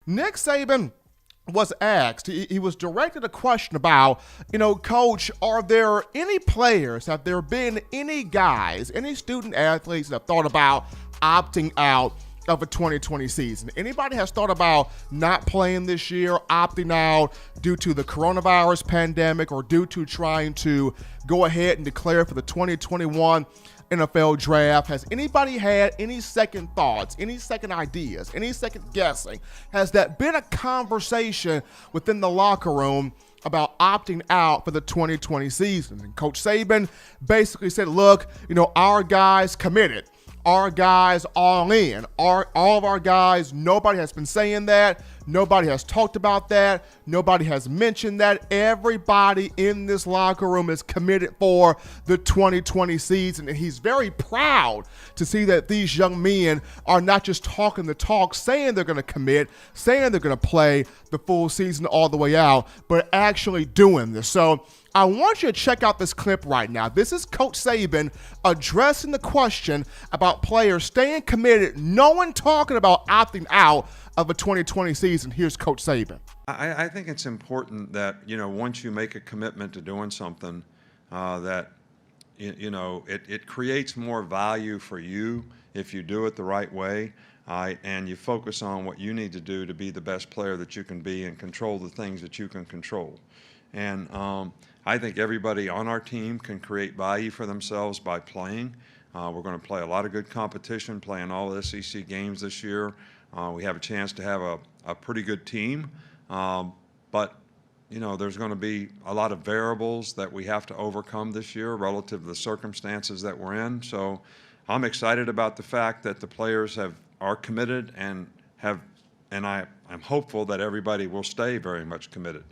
Nick Saban was asked, he was directed a question about, Coach, are there any players, have there been any guys, any student athletes that have thought about opting out of a 2020 season? Anybody has thought about not playing this year, opting out due to the coronavirus pandemic or due to trying to go ahead and declare for the 2021 NFL draft? Has anybody had any second thoughts, any second ideas, any second guessing? Has that been a conversation within the locker room about opting out for the 2020 season? And Coach Saban basically said, look, our guys committed. Our guys all in. All of our guys, nobody has been saying that. Nobody has talked about that. Nobody has mentioned that. Everybody in this locker room is committed for the 2020 season. And he's very proud to see that these young men are not just talking the talk, saying they're going to commit, saying they're going to play the full season all the way out, but actually doing this. So I want you to check out this clip right now. This is Coach Saban addressing the question about players staying committed, no one talking about opting out of a 2020 season. Here's Coach Saban. I think it's important that, once you make a commitment to doing something, that, it creates more value for you if you do it the right way, and you focus on what you need to do to be the best player that you can be and control the things that you can control. And I think everybody on our team can create value for themselves by playing. We're going to play a lot of good competition, playing all SEC games this year. We have a chance to have a pretty good team, but there's going to be a lot of variables that we have to overcome this year relative to the circumstances that we're in. So I'm excited about the fact that the players are committed and I'm hopeful that everybody will stay very much committed.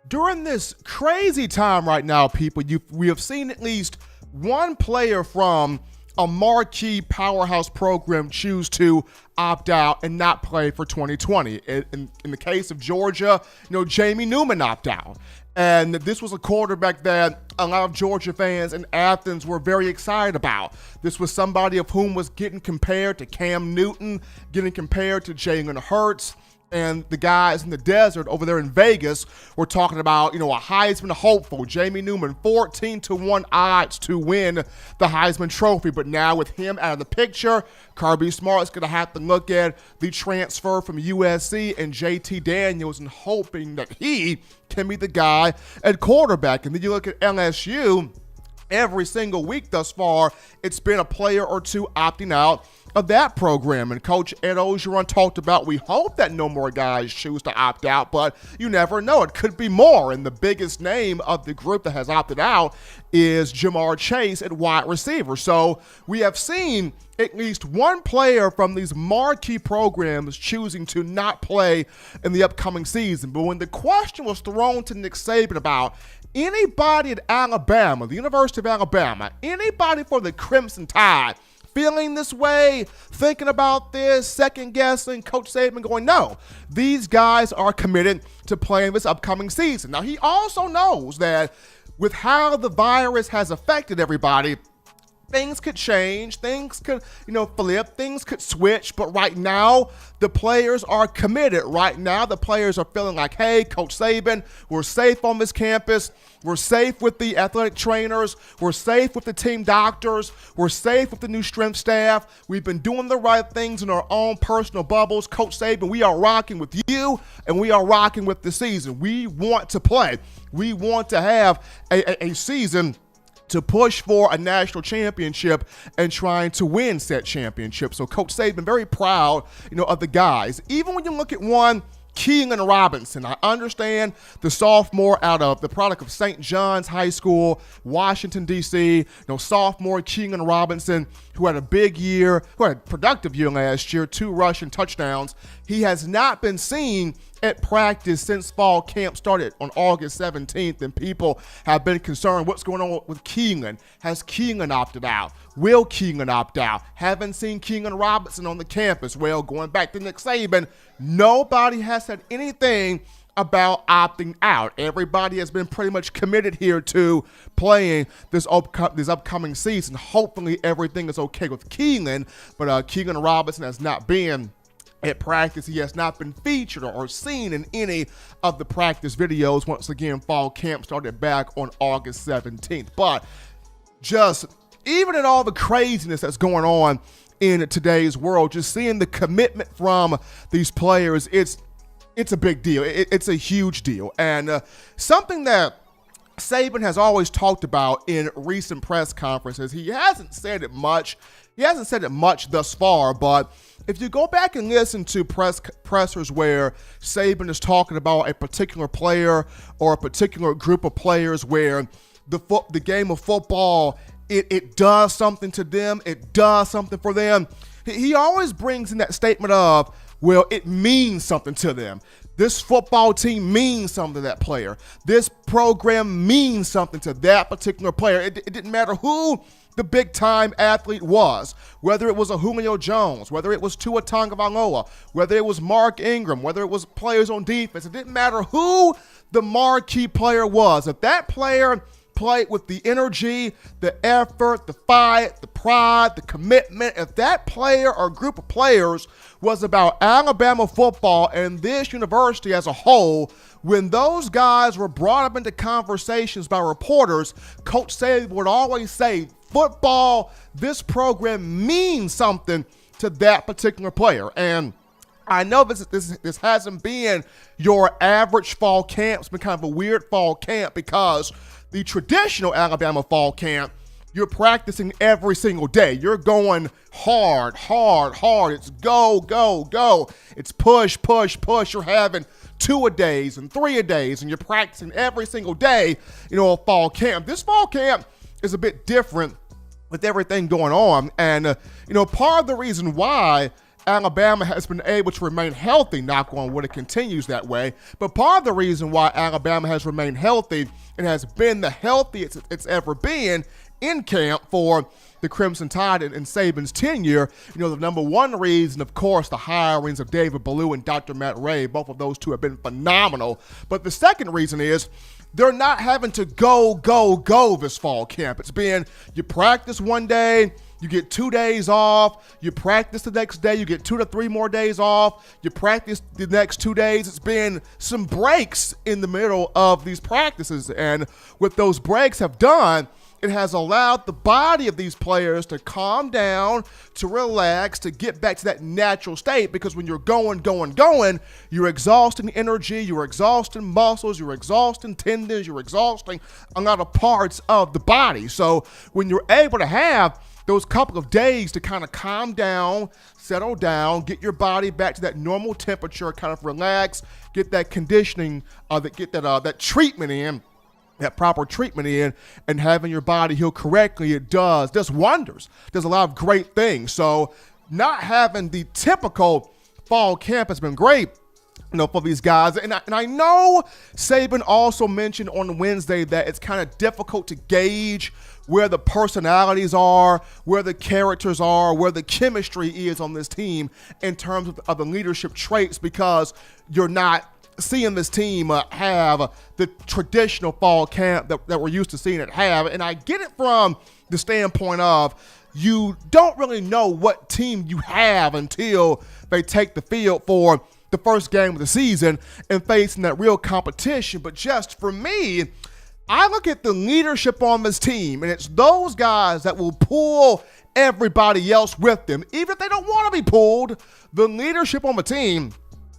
During this crazy time right now, people, we have seen at least one player from a marquee powerhouse program choose to opt out and not play for 2020. In the case of Georgia, Jamie Newman opted out. And this was a quarterback that a lot of Georgia fans in Athens were very excited about. This was somebody of whom was getting compared to Cam Newton, getting compared to Jalen Hurts. And the guys in the desert over there in Vegas were talking about, a Heisman hopeful, Jamie Newman, 14-1 odds to win the Heisman Trophy. But now with him out of the picture, Kirby Smart's going to have to look at the transfer from USC and JT Daniels and hoping that he can be the guy at quarterback. And then you look at LSU. Every single week thus far, it's been a player or two opting out of that program. And Coach Ed Orgeron talked about, we hope that no more guys choose to opt out, but you never know. It could be more. And the biggest name of the group that has opted out is Jamar Chase at wide receiver. So we have seen at least one player from these marquee programs choosing to not play in the upcoming season. But when the question was thrown to Nick Saban about anybody at Alabama, the University of Alabama, anybody for the Crimson Tide feeling this way, thinking about this, second guessing, Coach Saban going, no, these guys are committed to playing this upcoming season. Now, he also knows that with how the virus has affected everybody, things could change, things could, flip, things could switch, but right now, the players are committed. Right now, the players are feeling like, hey, Coach Saban, we're safe on this campus, we're safe with the athletic trainers, we're safe with the team doctors, we're safe with the new strength staff, we've been doing the right things in our own personal bubbles. Coach Saban, we are rocking with you, and we are rocking with the season. We want to play. We want to have a season to push for a national championship and trying to win said championship. So Coach Saban very proud, of the guys. Even when you look at one, Keelan Robinson, I understand the sophomore out of the product of St. John's High School, Washington, D.C., sophomore Keelan Robinson, who had a big year, who had a productive year last year, 2 rushing touchdowns. He has not been seen at practice since fall camp started on August 17th, and people have been concerned what's going on with Keelan. Has Keelan opted out? Will Keelan opt out? Haven't seen Keelan Robinson on the campus. Well, going back to Nick Saban, nobody has said anything about opting out. Everybody has been pretty much committed here to playing this upcoming season. Hopefully everything is okay with Keelan, but Keelan Robinson has not been at practice. He has not been featured or seen in any of the practice videos. Once again, fall camp started back on August 17th. But just even in all the craziness that's going on in today's world, just seeing the commitment from these players, it's a big deal. It's a huge deal. And something that Saban has always talked about in recent press conferences, he hasn't said it much. He hasn't said it much thus far, but if you go back and listen to pressers where Saban is talking about a particular player or a particular group of players where the game of football, it does something to them, it does something for them, he always brings in that statement of, well, it means something to them. This football team means something to that player. This program means something to that particular player. It didn't matter who the big-time athlete was, whether it was a Julio Jones, whether it was Tua Tagovailoa, whether it was Mark Ingram, whether it was players on defense. It didn't matter who the marquee player was. If that player played with the energy, the effort, the fight, the pride, the commitment, if that player or group of players was about Alabama football and this university as a whole, when those guys were brought up into conversations by reporters, Coach Saban would always say, football, this program means something to that particular player. And I know this hasn't been your average fall camp. It's been kind of a weird fall camp because the traditional Alabama fall camp, you're practicing every single day. You're going hard. It's go, go, go. It's push. You're having 2-a-days and 3-a-days, and you're practicing every single day, a fall camp. This fall camp is a bit different with everything going on. And, part of the reason why Alabama has been able to remain healthy, knock on wood, it continues that way, but part of the reason why Alabama has remained healthy and has been the healthiest it's ever been in camp for the Crimson Tide in Saban's tenure, the number one reason, of course, the hirings of David Ballou and Dr. Matt Ray. Both of those two have been phenomenal. But the second reason is they're not having to go this fall camp. It's been, you practice one day, you get 2 days off, you practice the next day, you get 2 to 3 more days off, you practice the next 2 days. It's been some breaks in the middle of these practices, and what those breaks have done, it has allowed the body of these players to calm down, to relax, to get back to that natural state, because when you're going, you're exhausting energy, you're exhausting muscles, you're exhausting tendons, you're exhausting a lot of parts of the body. So when you're able to have those couple of days to kind of calm down, settle down, get your body back to that normal temperature, kind of relax, get that conditioning, that treatment in, that proper treatment in, and having your body heal correctly, it does wonders. There's a lot of great things. So not having the typical fall camp has been great, for these guys. And I know Saban also mentioned on Wednesday that it's kind of difficult to gauge where the personalities are, where the characters are, where the chemistry is on this team in terms of the leadership traits, because you're not seeing this team have the traditional fall camp that we're used to seeing it have. And I get it from the standpoint of you don't really know what team you have until they take the field for the first game of the season and facing that real competition. But just for me, I look at the leadership on this team, and it's those guys that will pull everybody else with them. Even if they don't want to be pulled, the leadership on the team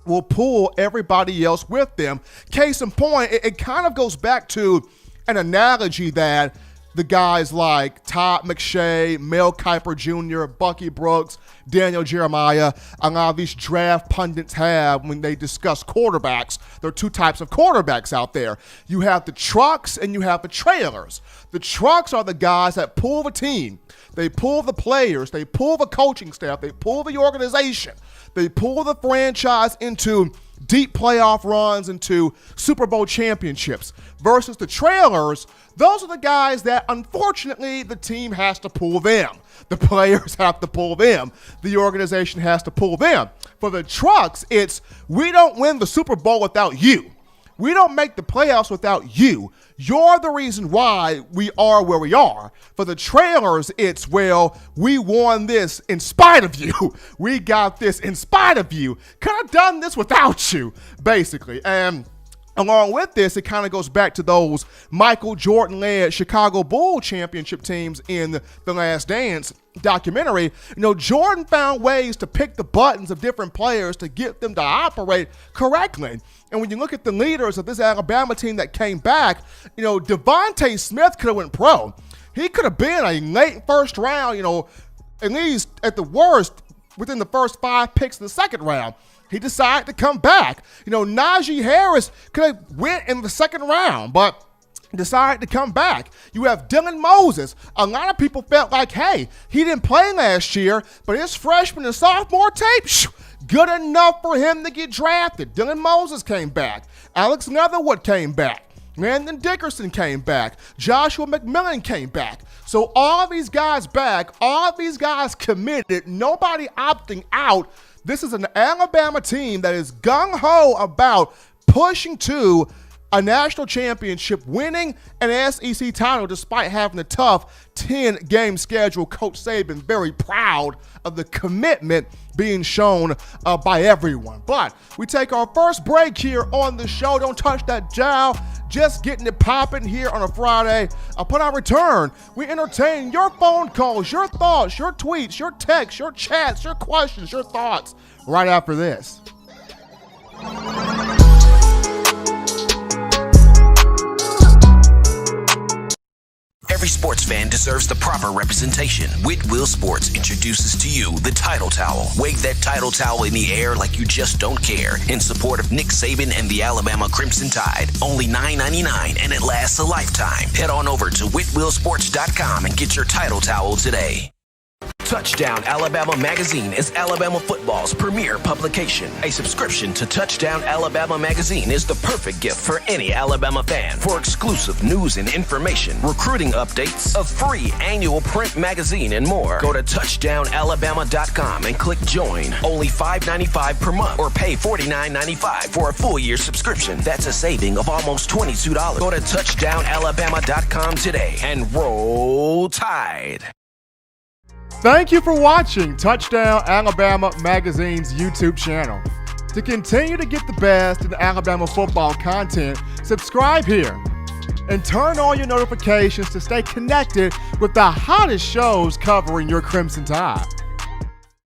will pull everybody else with them. Case in point, it kind of goes back to an analogy that the guys like Todd McShay, Mel Kiper Jr., Bucky Brooks, Daniel Jeremiah, a lot of these draft pundits have when they discuss quarterbacks. There are two types of quarterbacks out there. You have the trucks and you have the trailers. The trucks are the guys that pull the team. They pull the players. They pull the coaching staff. They pull the organization. They pull the franchise into deep playoff runs, into Super Bowl championships. Versus the trailers, those are the guys that, unfortunately, the team has to pull them. The players have to pull them. The organization has to pull them. For the trucks, it's, we don't win the Super Bowl without you. We don't make the playoffs without you. You're the reason why we are where we are. For the Trailers, it's, well, we won this in spite of you. We got this in spite of you. Could have done this without you, basically. And along with this, it kind of goes back to those Michael Jordan-led Chicago Bulls championship teams in The Last Dance documentary. You know, Jordan found ways to pick the buttons of different players to get them to operate correctly. And when you look at the leaders of this Alabama team that came back, you know, Devontae Smith could have went pro. He could have been a late first round, you know, at least at the worst within the first 5 picks of the second round. He decided to come back. You know, Najee Harris could have went in the second round, but decided to come back. You have Dylan Moses. A lot of people felt like, hey, he didn't play last year, but his freshman and sophomore tape, good enough for him to get drafted. Dylan Moses came back. Alex Leatherwood came back. Landon Dickerson came back. Joshua McMillan came back. So all these guys back, all these guys committed, nobody opting out. This is an Alabama team that is gung-ho about pushing to a national championship, winning an SEC title despite having a tough 10-game schedule. Coach Saban very proud of the commitment being shown by everyone. But we take our first break here on the show. Don't touch that dial. Just getting it popping here on a Friday. Upon our return, we entertain your phone calls, your thoughts, your tweets, your texts, your chats, your questions, your thoughts right after this. Every sports fan deserves the proper representation. Whitwell Sports introduces to you the Title Towel. Wave that Title Towel in the air like you just don't care in support of Nick Saban and the Alabama Crimson Tide. Only $9.99 and it lasts a lifetime. Head on over to whitwellsports.com and get your Title Towel today. Touchdown Alabama Magazine is Alabama football's premier publication. A subscription to Touchdown Alabama Magazine is the perfect gift for any Alabama fan. For exclusive news and information, recruiting updates, a free annual print magazine, and more, go to touchdownalabama.com and click join. Only $5.95 per month or pay $49.95 for a full year subscription. That's a saving of almost $22. Go to touchdownalabama.com today and roll Tide. Thank you for watching Touchdown Alabama Magazine's YouTube channel. To continue to get the best in Alabama football content, subscribe here and turn on your notifications to stay connected with the hottest shows covering your Crimson Tide.